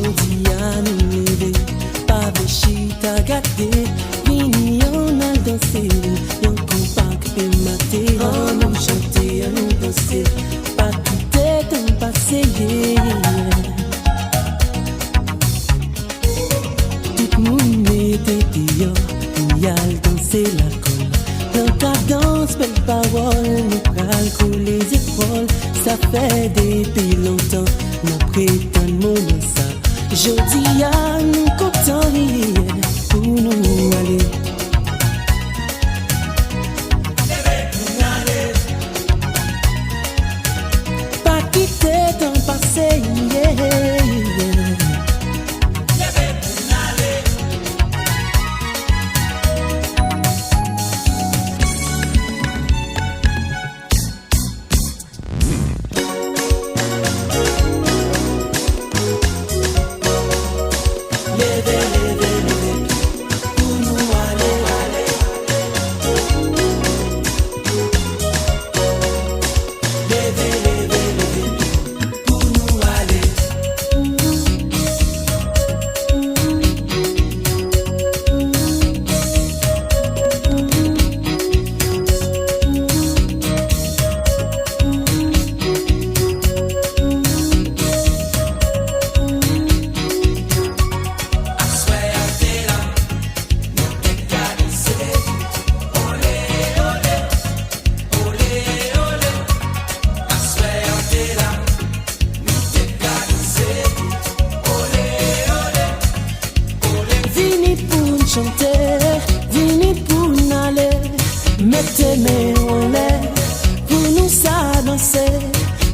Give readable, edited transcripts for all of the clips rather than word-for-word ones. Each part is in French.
Jodi a nous lever, pas bêchi t'as gâté. Vini on a dansé, yon compas que maté. On nous chanter, on nous danser, pas quitter ton passé. Tout le monde était dehors, il y a danser la colle. Dans ta danse, belle parole, nous calcule les épaules. Ça fait depuis longtemps, nous prétendons moment ça. Jodi a nous comptons pour nous aller. Pas quitter ton passé, vini pour n'aller, mettez mes en l'air, pour nous ça danser.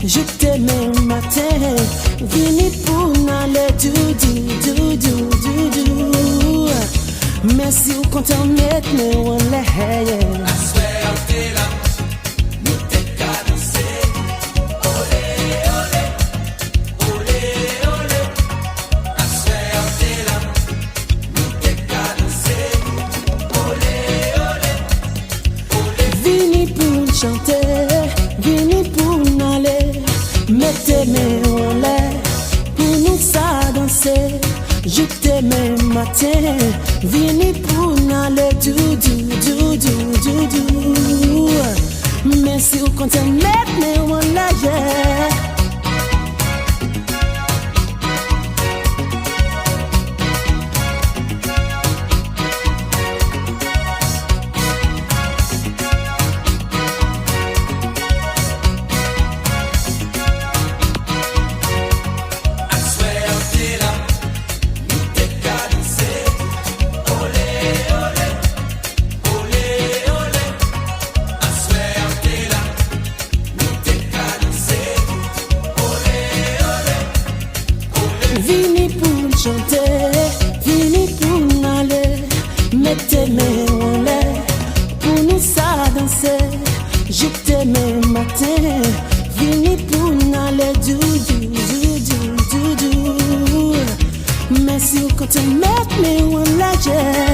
Je t'aimais matin, vini pour n'aller, du. Merci au compte en mettre mes en l'air. I swear t'es là, nous t'es cadencé. Olé, olé, olé, olé. I swear t'es là. Chanter, vini pour n'aller, mettez mes en l'air, pour nous ça danser. Je t'aimais matin, vini pour n'aller, du. Merci au compte mettre mes en l'air. Vini pour chanter, vini pour n'aller, mettez mes en l'air, pour nous ça danser. Je t'aimais matin, vini pour n'aller, du. Merci au compte mettre mes en l'air.